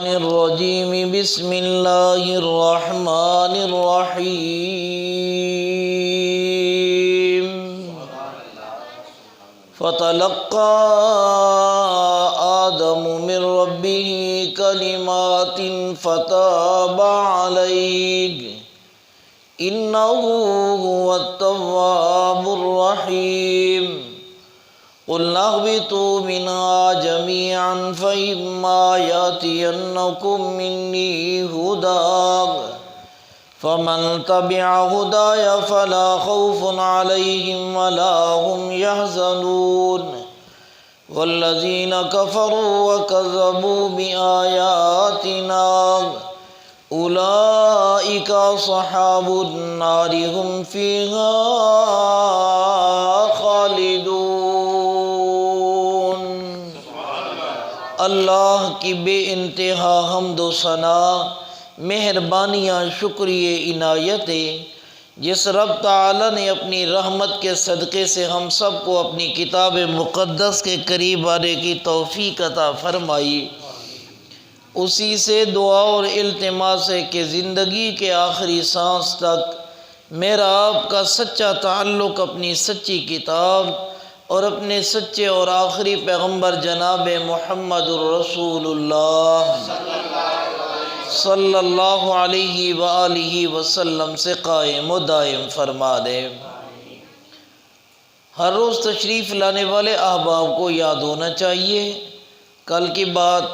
الرجیم بسم اللہ الرحمن الرحیم فتلقى آدم من ربه کلمات فتاب علیہ انه هو التواب الرحیم قلنا اهبطوا منها جميعا فإما يأتينكم مني هدى فمن تبع هداي فلا خوف عليهم ولا هم يحزنون والذين كفروا وكذبوا بآياتنا أولئك أصحاب النار هم فيها خالدون۔ اللہ کی بے انتہا حمد و ثنا، مہربانیاں، شکریہ، عنایتیں جس رب تعالی نے اپنی رحمت کے صدقے سے ہم سب کو اپنی کتاب مقدس کے قریب آنے کی توفیق عطا فرمائی، اسی سے دعا اور التماس ہے کہ زندگی کے آخری سانس تک میرا آپ کا سچا تعلق اپنی سچی کتاب اور اپنے سچے اور آخری پیغمبر جناب محمد الرسول اللہ صلی اللہ علیہ وآلہ وسلم سے قائم و دائم فرما دے۔ ہر روز تشریف لانے والے احباب کو یاد ہونا چاہیے، کل کی بات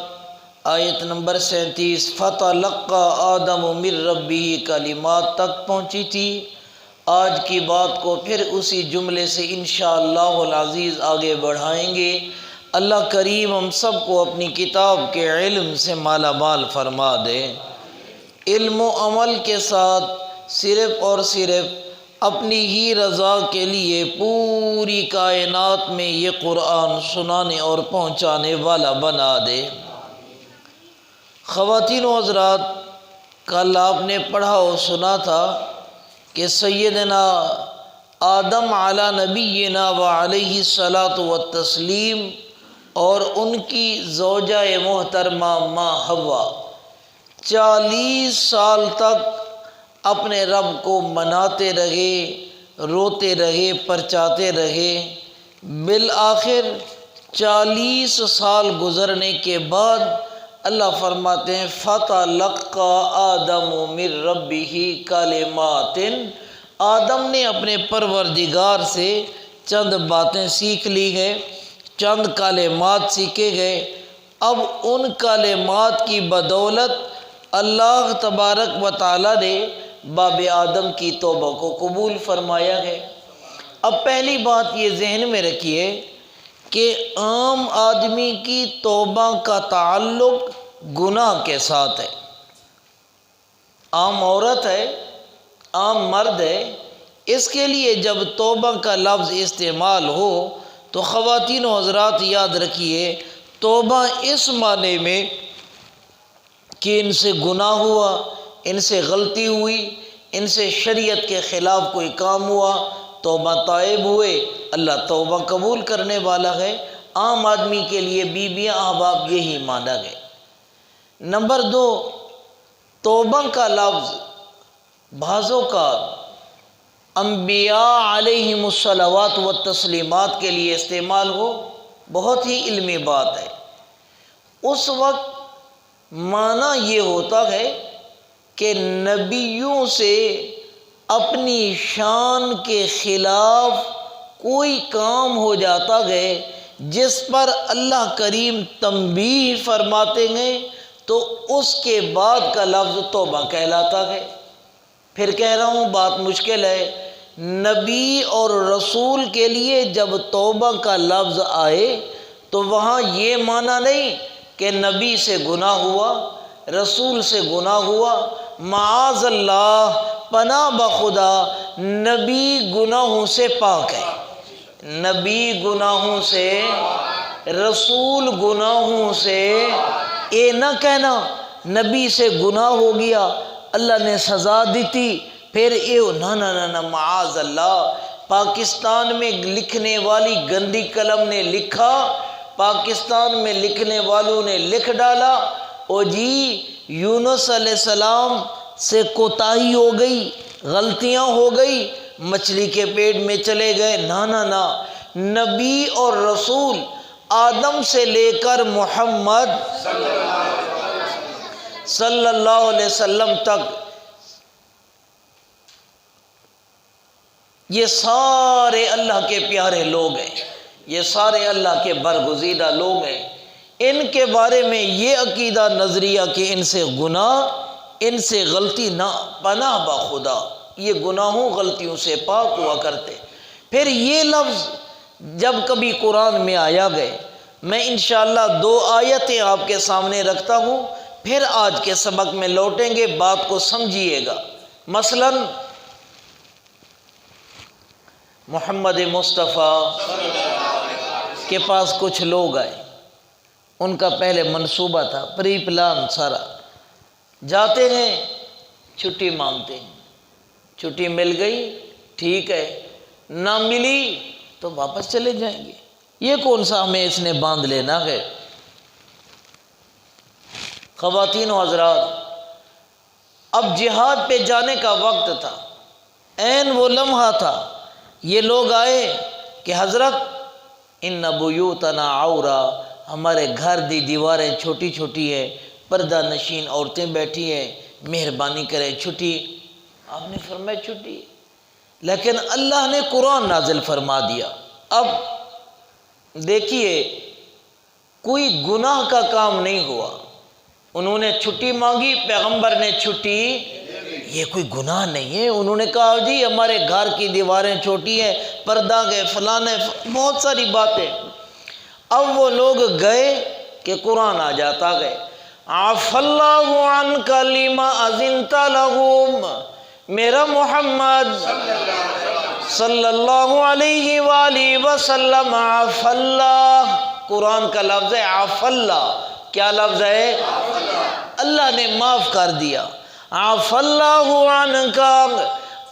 آیت نمبر 37 فتلقى آدم من ربه کلمات تک پہنچی تھی۔ آج کی بات کو پھر اسی جملے سے انشاءاللہ العزیز آگے بڑھائیں گے۔ اللہ کریم ہم سب کو اپنی کتاب کے علم سے مالا مال فرما دے، علم و عمل کے ساتھ صرف اور صرف اپنی ہی رضا کے لیے پوری کائنات میں یہ قرآن سنانے اور پہنچانے والا بنا دے۔ خواتین و حضرات، کل آپ نے پڑھا اور سنا تھا کہ سیدنا آدم علی نبینا وعلیہ الصلاۃ والتسلیم اور ان کی زوجہ محترمہ ماں حوا 40 سال تک اپنے رب کو مناتے رہے، روتے رہے، پرچاتے رہے۔ بالآخر 40 سال گزرنے کے بعد اللہ فرماتے ہیں فَتَلَقَّى آدَمُ مِن رَبِّهِ کلمات، آدم نے اپنے پروردگار سے چند باتیں سیکھ لی ہیں، چند کلمات سیکھے گئے۔ اب ان کلمات کی بدولت اللہ تبارک و تعالی نے باب آدم کی توبہ کو قبول فرمایا ہے۔ اب پہلی بات یہ ذہن میں رکھیے کہ عام آدمی کی توبہ کا تعلق گناہ کے ساتھ ہے۔ عام عورت ہے، عام مرد ہے، اس کے لیے جب توبہ کا لفظ استعمال ہو تو خواتین و حضرات یاد رکھیے، توبہ اس معنی میں کہ ان سے گناہ ہوا، ان سے غلطی ہوئی، ان سے شریعت کے خلاف کوئی کام ہوا، توبہ تائب ہوئے، اللہ توبہ قبول کرنے والا ہے۔ عام آدمی کے لیے بیویاں احباب یہی مانا گئے۔ نمبر 2، توبہ کا لفظ بعض اوقات انبیاء علیہم الصلوات والتسلیمات کے لیے استعمال ہو، بہت ہی علمی بات ہے۔ اس وقت معنی یہ ہوتا ہے کہ نبیوں سے اپنی شان کے خلاف کوئی کام ہو جاتا ہے جس پر اللہ کریم تنبیہ فرماتے ہیں تو اس کے بعد کا لفظ توبہ کہلاتا ہے۔ پھر کہہ رہا ہوں، بات مشکل ہے، نبی اور رسول کے لیے جب توبہ کا لفظ آئے تو وہاں یہ معنی نہیں کہ نبی سے گناہ ہوا، رسول سے گناہ ہوا، معاذ اللہ، پناہ بخدا، نبی گناہوں سے پاک ہے، نبی گناہوں سے، رسول گناہوں سے۔ یہ نہ کہنا نبی سے گناہ ہو گیا اللہ نے سزا دی تھی پھر یہ نہ معاذ اللہ۔ پاکستان میں لکھنے والی گندی قلم نے لکھا، پاکستان میں لکھنے والوں نے لکھ ڈالا، او جی یونس علیہ السلام سے کوتاہی ہو گئی، غلطیاں ہو گئی، مچھلی کے پیٹ میں چلے گئے، نا، نبی اور رسول آدم سے لے کر محمد صلی اللہ علیہ وسلم تک یہ سارے اللہ کے پیارے لوگ ہیں، یہ سارے اللہ کے برگزیدہ لوگ ہیں۔ ان کے بارے میں یہ عقیدہ نظریہ کہ ان سے گناہ، ان سے غلطی نہ، پناہ با خدا، یہ گناہوں غلطیوں سے پاک ہوا کرتے۔ پھر یہ لفظ جب کبھی قرآن میں آیا گئے، میں انشاءاللہ 2 آیتیں آپ کے سامنے رکھتا ہوں، پھر آج کے سبق میں لوٹیں گے، بات کو سمجھیے گا۔ مثلا محمد مصطفیٰ کے پاس کچھ لوگ آئے، ان کا پہلے منصوبہ تھا، پری پلان سارا، جاتے ہیں چھٹی مانگتے ہیں، چھٹی مل گئی ٹھیک ہے، نہ ملی تو واپس چلے جائیں گے، یہ کون سا ہمیں اس نے باندھ لینا ہے۔ خواتین و حضرات، اب جہاد پہ جانے کا وقت تھا، عین وہ لمحہ تھا، یہ لوگ آئے کہ حضرت ان بیوتنا عورا، ہمارے گھر دی دیواریں چھوٹی چھوٹی ہیں، پردہ نشین عورتیں بیٹھی ہیں، مہربانی کریں چھٹی۔ آپ نے فرمایا چھٹی، لیکن اللہ نے قرآن نازل فرما دیا۔ اب دیکھیے کوئی گناہ کا کام نہیں ہوا، انہوں نے چھٹی مانگی، پیغمبر نے چھٹی، یہ کوئی گناہ نہیں ہے۔ انہوں نے کہا جی ہمارے گھر کی دیواریں چھوٹی ہیں، پردہ گئے، فلانے، بہت ساری باتیں۔ اب وہ لوگ گئے کہ قرآن آ جاتا گئے، عفا اللہ عنک لما اذنت لہم، میرا محمد صلی اللہ علیہ وآلہ وسلم، عفا اللہ، قرآن کا لفظ ہے عفا اللہ، کیا لفظ ہے؟ اللہ نے معاف کر دیا، عفا اللہ عنک،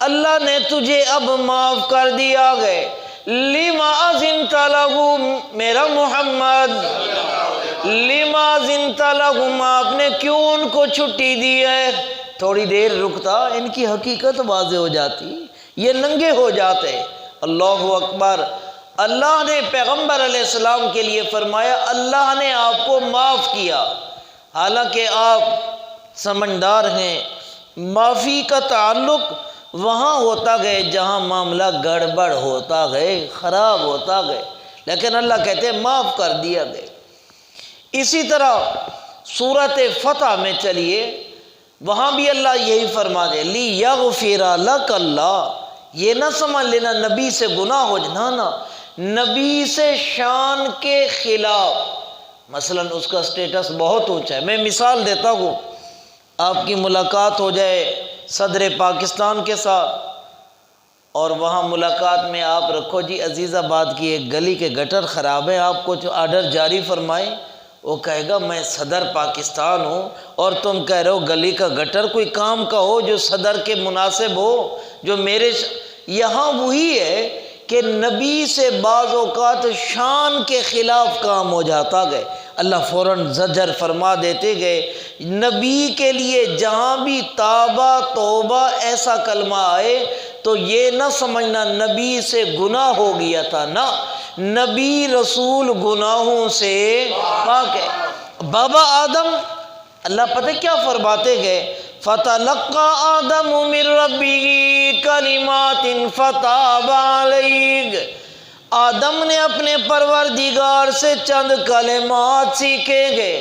اللہ نے تجھے اب معاف کر دیا گئے، لما اذنت لہم، میرا محمد لما اذنت لہم، آپ نے کیوں ان کو چھٹی دی ہے؟ تھوڑی دیر رکتا، ان کی حقیقت واضح ہو جاتی، یہ ننگے ہو جاتے۔ اللہ اکبر۔ اللہ نے پیغمبر علیہ السلام کے لیے فرمایا اللہ نے آپ کو معاف کیا، حالانکہ آپ سمجھدار ہیں، معافی کا تعلق وہاں ہوتا گئے جہاں معاملہ گڑبڑ ہوتا گئے، خراب ہوتا گئے، لیکن اللہ کہتے ہیں معاف کر دیا گئے۔ اسی طرح سورۃ فتح میں چلیے، وہاں بھی اللہ یہی فرما دے، لیغفر لک اللہ، یہ نہ سمجھ لینا نبی سے گناہ ہو جانا، نا، نبی سے شان کے خلاف، مثلا اس کا سٹیٹس بہت اونچا ہے۔ میں مثال دیتا ہوں، آپ کی ملاقات ہو جائے صدر پاکستان کے ساتھ، اور وہاں ملاقات میں آپ رکھو جی عزیز آباد کی ایک گلی کے گٹر خراب ہے، آپ کچھ آرڈر جاری فرمائیں، وہ کہے گا میں صدر پاکستان ہوں اور تم کہہ رہے ہو گلی کا گٹر، کوئی کام کا ہو جو صدر کے مناسب ہو، جو میرے یہاں وہی ہے کہ نبی سے بعض اوقات شان کے خلاف کام ہو جاتا گئے، اللہ فوراً زجر فرما دیتے گئے۔ نبی کے لیے جہاں بھی تابہ توبہ ایسا کلمہ آئے تو یہ نہ سمجھنا نبی سے گناہ ہو گیا تھا، نہ، نبی رسول گناہوں سے پاک ہے۔ بابا آدم، اللہ پتہ کیا فرماتے گئے، فَتَلَقَّى آدَمُ مِن رَبِّهِ كَلِمَاتٍ فَتَابَ عَلَيْهِ، آدم نے اپنے پروردگار سے چند کلمات سیکھیں گے،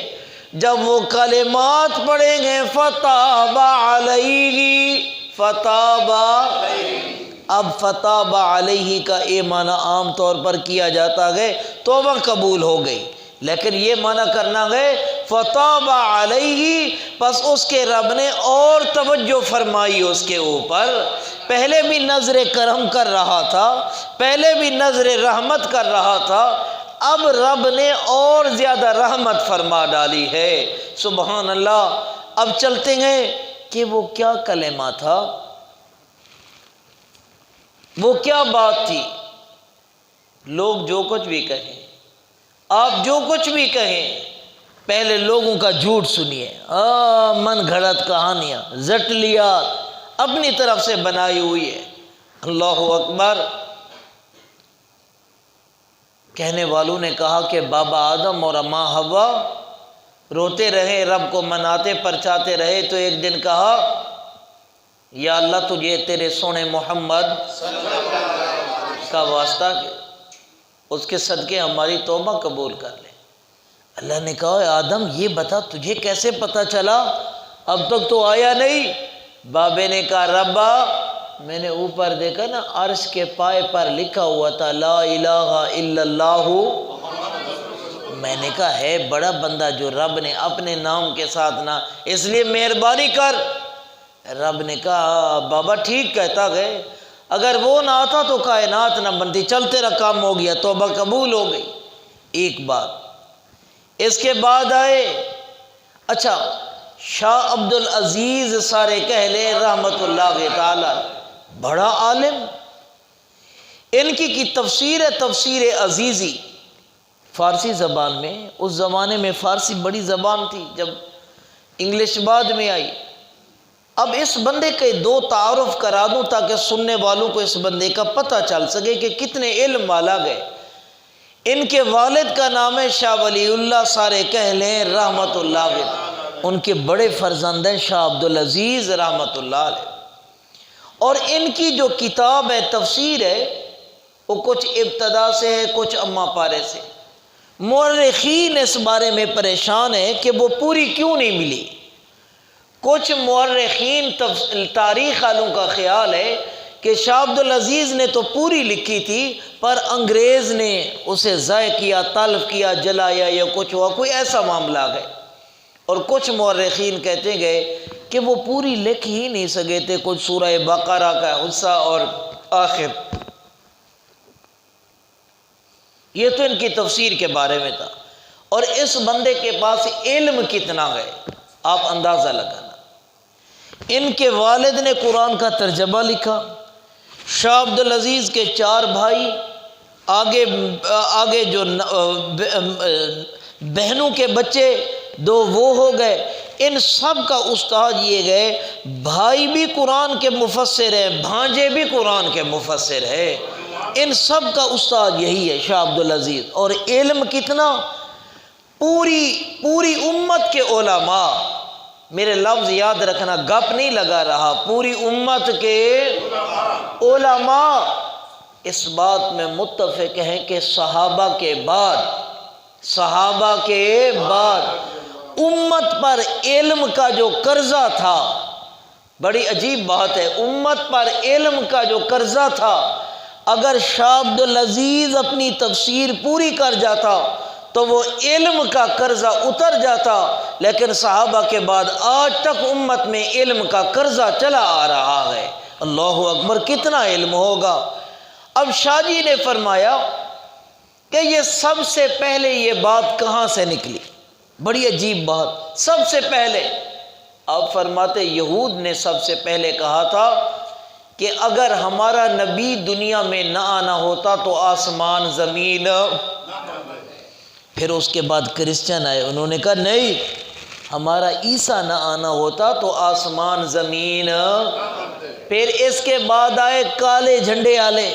جب وہ کلمات پڑھیں گے فَتَابَ عَلَيْهِ، فتاب، اب فتاب علیہ کا یہ معنی عام طور پر کیا جاتا ہے توبہ قبول ہو گئی، لیکن یہ معنی کرنا ہے فتاب علیہ، پس اس کے رب نے اور توجہ فرمائی اس کے اوپر، پہلے بھی نظر کرم کر رہا تھا، پہلے بھی نظر رحمت کر رہا تھا، اب رب نے اور زیادہ رحمت فرما ڈالی ہے، سبحان اللہ۔ اب چلتے ہیں کہ وہ کیا کلمہ تھا، وہ کیا بات تھی۔ لوگ جو کچھ بھی کہیں، آپ جو کچھ بھی کہیں، پہلے لوگوں کا جھوٹ سنیے، من گھڑت کہانیاں، زٹلیات اپنی طرف سے بنائی ہوئی ہے۔ اللہ اکبر۔ کہنے والوں نے کہا کہ بابا آدم اور اماں حوا روتے رہے، رب کو مناتے پرچاتے رہے، تو ایک دن کہا یا اللہ تجھے تیرے سونے محمد کا واسطہ کہ اس کے صدقے ہماری توبہ قبول کر لے۔ اللہ نے کہا آدم یہ بتا تجھے کیسے پتہ چلا، اب تک تو آیا نہیں؟ بابے نے کہا ربا میں نے اوپر دیکھا نا، عرش کے پائے پر لکھا ہوا تھا لا الہ الا اللہ۔ میں نے کہا ہے بڑا بندہ جو رب نے اپنے نام کے ساتھ نہ، اس لیے مہربانی کر۔ رب نے کہا بابا ٹھیک کہتا گئے، اگر وہ نہ آتا تو کائنات نہ بنتی، چل تیرا کام ہو گیا، توبہ قبول ہو گئی۔ ایک بات اس کے بعد آئے، اچھا شاہ عبد العزیز سارے کہلے رحمت اللہ تعالی، بڑا عالم، ان کی تفسیر ہے تفسیر عزیزی فارسی زبان میں۔ اس زمانے میں فارسی بڑی زبان تھی جب انگلش بعد میں آئی۔ اب اس بندے کے دو تعارف کرا دوں تاکہ سننے والوں کو اس بندے کا پتہ چل سکے کہ کتنے علم والا گئے۔ ان کے والد کا نام ہے شاہ ولی اللہ سارے کہلیں رحمت اللہ علیہ، ان کے بڑے فرزند ہیں شاہ عبد العزیز رحمت اللہ علیہ، اور ان کی جو کتاب ہے تفسیر ہے وہ کچھ ابتدا سے ہے کچھ اما پارے سے۔ مورخین اس بارے میں پریشان ہیں کہ وہ پوری کیوں نہیں ملی۔ کچھ مورخین تاریخ والوں کا خیال ہے کہ شاہ عبد العزیز نے تو پوری لکھی تھی پر انگریز نے اسے ضائع کیا، تلف کیا، جلایا یا کچھ ہوا، کوئی ایسا معاملہ آ گئے۔ اور کچھ مورخین کہتے گئے کہ وہ پوری لکھ ہی نہیں سکے تھے، کچھ سورہ بقرہ کا حصہ اور آخر۔ یہ تو ان کی تفسیر کے بارے میں تھا، اور اس بندے کے پاس علم کتنا ہے آپ اندازہ لگانا۔ ان کے والد نے قرآن کا ترجمہ لکھا، شاہ عبد العزیز کے 4 بھائی، آگے جو بہنوں کے بچے 2 وہ ہو گئے، ان سب کا استاد یہ گئے، بھائی بھی قرآن کے مفسر ہیں، بھانجے بھی قرآن کے مفسر ہیں، ان سب کا استاد یہی ہے شاہ عبد العزیز۔ اور علم کتنا، پوری امت کے علماء، میرے لفظ یاد رکھنا گپ نہیں لگا رہا، پوری امت کے علماء اس بات میں متفق ہیں کہ صحابہ کے بعد امت پر علم کا جو قرضہ تھا، بڑی عجیب بات ہے، امت پر علم کا جو قرضہ تھا، اگر شاہ عبد العزیز اپنی تفسیر پوری کر جاتا تو وہ علم کا قرضہ اتر جاتا، لیکن صحابہ کے بعد آج تک امت میں علم کا قرضہ چلا آ رہا ہے۔ اللہ اکبر، کتنا علم ہوگا۔ اب شاہ جی نے فرمایا کہ یہ سب سے پہلے یہ بات کہاں سے نکلی، بڑی عجیب بات۔ سب سے پہلے آپ فرماتے یہود نے سب سے پہلے کہا تھا کہ اگر ہمارا نبی دنیا میں نہ آنا ہوتا تو آسمان زمین، پھر اس کے بعد کرسچن آئے، انہوں نے کہا نہیں، ہمارا عیسیٰ نہ آنا ہوتا تو آسمان زمین۔ پھر اس کے بعد آئے کالے جھنڈے والے،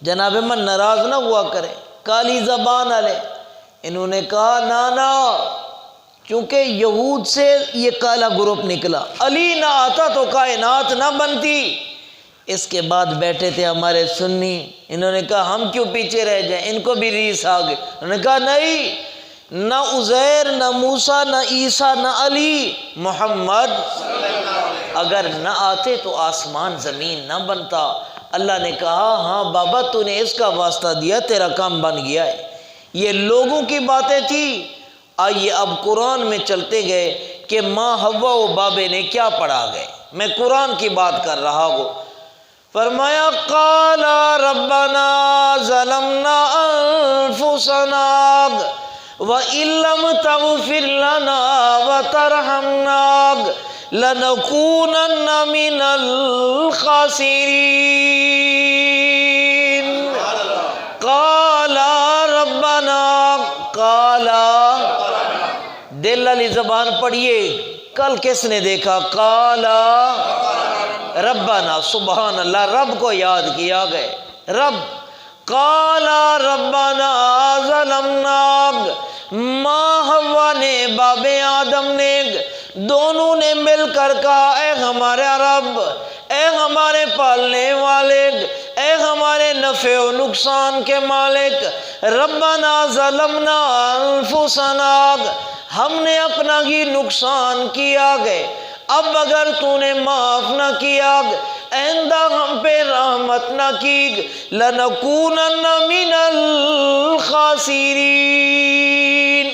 جناب من ناراض نہ ہوا کرے، کالی زبان والے، انہوں نے کہا نانا، چونکہ یہود سے یہ کالا گروپ نکلا، علی نہ آتا تو کائنات نہ بنتی۔ اس کے بعد بیٹھے تھے ہمارے سنی، انہوں نے کہا ہم کیوں پیچھے رہ جائیں، ان کو بھی ریس آ گئی، انہوں نے کہا نہیں، نہ عزیر نہ موسیٰ نہ عیسیٰ نہ علی محمد اگر نہ آتے تو آسمان زمین نہ بنتا۔ اللہ نے کہا ہاں بابا تو نے اس کا واسطہ دیا، تیرا کام بن گیا ہے۔ یہ لوگوں کی باتیں تھی۔ آئیے اب قرآن میں چلتے گئے کہ ماں حوا و بابے نے کیا پڑھا گئے، میں قرآن کی بات کر رہا ہوں۔ فرمایا قال ربنا ظلمنا انفسنا وَإِن لَّمْ تَغْفِرْ لَنَا وَتَرْحَمْنَا لَنَكُونَنَّ مِنَ الْخَاسِرِينَ۔ قَالَ رَبَّنَا، قَالَ زبان پڑھیے، کل کس نے دیکھا؟ قالا ربنا، سبحان اللہ، رب کو یاد کیا گئے، رب قالا ربنا ظلمنا، ماں حوا نے، باب آدم نے، دونوں نے مل کر کہا اے ہمارا رب، اے ہمارے پالنے والے، اے ہمارے نفع و نقصان کے مالک، ربنا ظلمنا انفسنا، ہم نے اپنا ہی نقصان کیا گئے، اب اگر تو نے معاف نہ کیا، آئندہ ہم پہ رحمت نہ کی، لنکونن من الخاسرین۔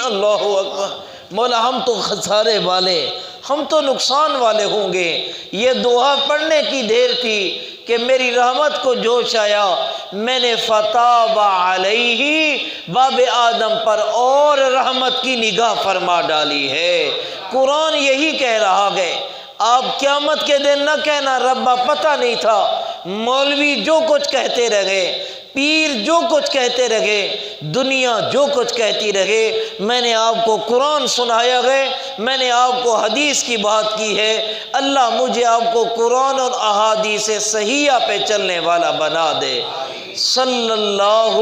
اللہ اکبر، مولا ہم تو خسارے والے، ہم تو نقصان والے ہوں گے۔ یہ دعا پڑھنے کی دیر تھی کہ میری رحمت کو جوش آیا، میں نے فتاب علیہ باب آدم پر اور رحمت کی نگاہ فرما ڈالی ہے۔ قرآن یہی کہہ رہا ہے۔ آپ قیامت کے دن نہ کہنا ربا پتہ نہیں تھا، مولوی جو کچھ کہتے رہے، پیر جو کچھ کہتے رہے، دنیا جو کچھ کہتی رہے، میں نے آپ کو قرآن سنایا ہے، میں نے آپ کو حدیث کی بات کی ہے۔ اللہ مجھے آپ کو قرآن اور احادیث صحیحہ پہ چلنے والا بنا دے، صلی اللہ۔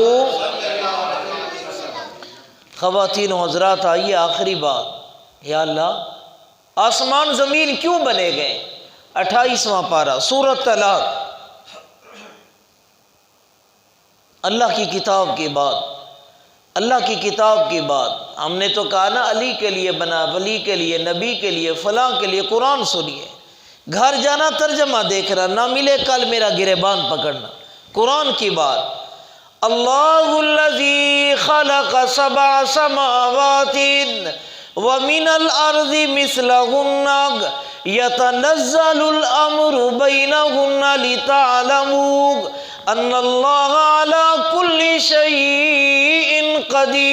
خواتین و حضرات، آئیے آخری بات، یا اللہ آسمان زمین کیوں بنے گئے؟ 28واں پارہ سورۃ طلاق، اللہ کی کتاب کی بات، اللہ کی کتاب کی بات۔ ہم نے تو کہا نا علی کے لیے بنا، ولی کے لیے، نبی کے لیے، فلاں کے لیے، قرآن سنیے، گھر جانا ترجمہ دیکھ رہا، نہ ملے کل میرا گریبان پکڑنا، قرآن کی بات۔ اللہ الذی خلق سبع سماوات ومن الارض مثلہن یتنزل الامر بینہن لتعلموا ان اللہ علی کل شیء قدیر۔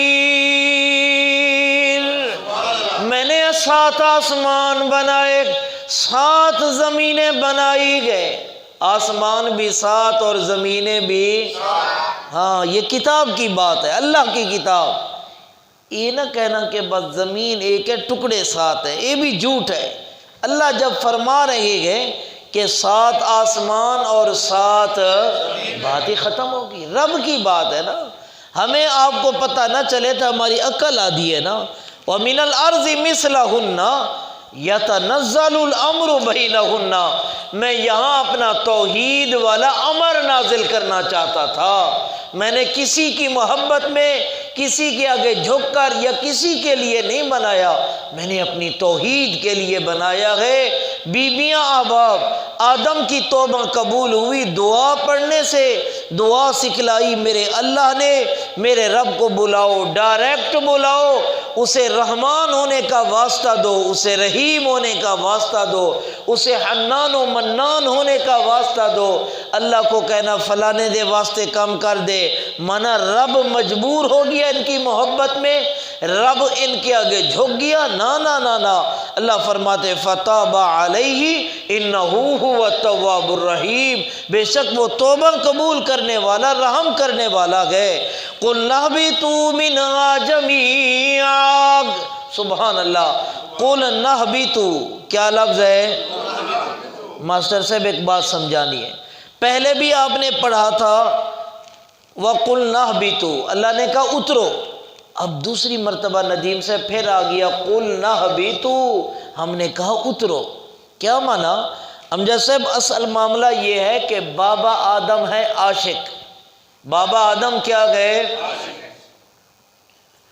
میں نے 7 آسمان بنائے، 7 زمینیں بنائی گئے، آسمان بھی 7 اور زمینیں بھی، ہاں یہ کتاب کی بات ہے، اللہ کی کتاب۔ یہ نہ کہنا کہ بس زمین ایک ہے، ٹکڑے 7 ہیں، یہ بھی جھوٹ ہے۔ اللہ جب فرما رہے ہیں کہ 7 آسمان اور 7، بات ہی ختم ہوگی، رب کی بات ہے نا۔ ہمیں آپ کو پتہ نہ چلے تو ہماری عقل آدھی ہے نا۔ وَمِنَ الْأَرْضِ مِثْلَهُنَّ یتنزل الامر بینہن، میں یہاں اپنا توحید والا امر نازل کرنا چاہتا تھا۔ میں نے کسی کی محبت میں، کسی کے آگے جھک کر یا کسی کے لیے نہیں بنایا، میں نے اپنی توحید کے لیے بنایا ہے۔ بیویاں احباب، آدم کی توبہ قبول ہوئی دعا پڑھنے سے، دعا سکھلائی میرے اللہ نے۔ میرے رب کو بلاؤ، ڈائریکٹ بلاؤ، اسے رحمان ہونے کا واسطہ دو، اسے رحیم ہونے کا واسطہ دو، اسے حنان و منان ہونے کا واسطہ دو۔ اللہ کو کہنا فلانے دے واسطے کم کر دے، مانا رب مجبور ہو گیا ان کی محبت میں، رب ان کے آگے جھک گیا، نا نا نا نا۔ اللہ فرماتے فتاب علیہ انہ هو التواب الرحیم، بے شک وہ توبہ قبول کرنے والا، رحم کرنے والا ہے۔ قل اہبطوا منہا جمیعا، سبحان اللہ، قل نہبطوا، کیا لفظ ہے؟ ماسٹر صاحب ایک بات سمجھانی ہے، پہلے بھی آپ نے پڑھا تھا وَقُلْ نَهْبِطُوا، اللہ نے کہا اترو، اب دوسری مرتبہ ندیم سے پھر آ گیا قُلْ نَهْبِطُوا، ہم نے کہا اترو۔ کیا مانا؟ امجد صاحب اصل معاملہ یہ ہے کہ بابا آدم ہے عاشق، بابا آدم کیا گئے؟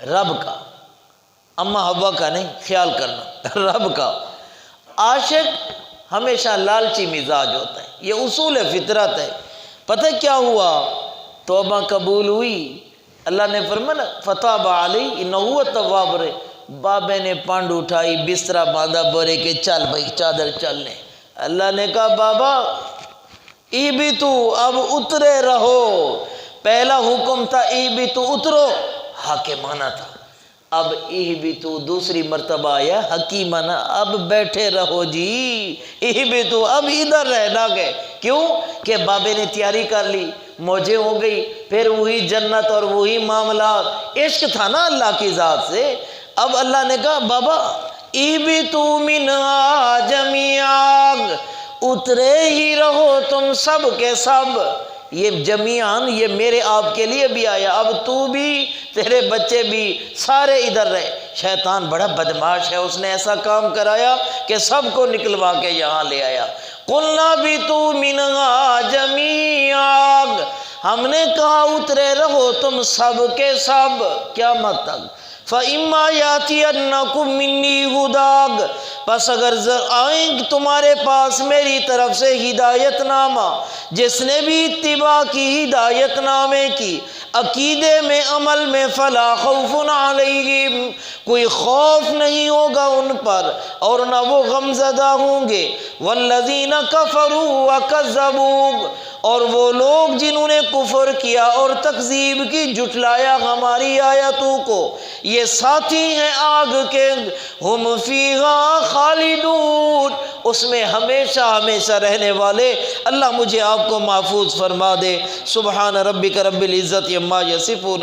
رب کا، اماں حوا کا نہیں، خیال کرنا، رب کا۔ عاشق ہمیشہ لالچی مزاج ہوتا ہے، یہ اصول فطرت ہے۔ پتہ کیا ہوا؟ توبہ قبول ہوئی، اللہ نے فرمایا فتاب علیہ انہ هو التواب الرحیم، بابے نے پانڈ اٹھائی، بسترا باندھا، بورے کے چل بھائی چادر چل لیں۔ اللہ نے کہا بابا اہبطوا، اب اترے رہو۔ پہلا حکم تھا اہبطوا، اترو، حاکمانہ تھا، اب اہبطوا دوسری مرتبہ آیا حکیمانہ، اب بیٹھے رہو جی، اہبطوا، اب ادھر رہنا گئے۔ کیوں کہ بابے نے تیاری کر لی، موجیں ہو گئی، پھر وہی جنت اور وہی معاملات، عشق تھا نا اللہ کی ذات سے۔ اب اللہ نے کہا بابا اِہْبِطُوا مِنْهَا جَمِيعًا، اترے ہی رہو تم سب کے سب۔ یہ جمیعاً یہ میرے آپ کے لیے بھی آیا، اب تو بھی تیرے بچے بھی سارے ادھر رہے۔ شیطان بڑا بدماش ہے، اس نے ایسا کام کرایا کہ سب کو نکلوا کے یہاں لے آیا۔ قُلْنَا اهْبِطُوا مِنْهَا جَمِيعًا، ہم نے کہا اترے رہو تم سب کے سب قیامت تک۔ فَإِمَّا يَأْتِيَنَّكُم مِّنِّي هُدًى، پس اگر آئیں تمہارے پاس میری طرف سے ہدایت نامہ، جس نے بھی اتباع کی ہدایت نامے کی، عقیدے میں عمل میں، فَلَا خَوْفٌ عَلَيْهِمْ، کوئی خوف نہیں ہوگا ان پر اور نہ وہ غمزدہ ہوں گے۔ وَالَّذِينَ كَفَرُوا وَكَذَّبُوا، اور وہ لوگ جنہوں نے کفر کیا اور تکذیب کی، جھٹلایا ہماری آیتوں کو، یہ ساتھی ہیں آگ کے، ہم فیہا خالدون، اس میں ہمیشہ ہمیشہ رہنے والے۔ اللہ مجھے آپ کو محفوظ فرما دے۔ سبحان ربک رب العزت عما یصفون۔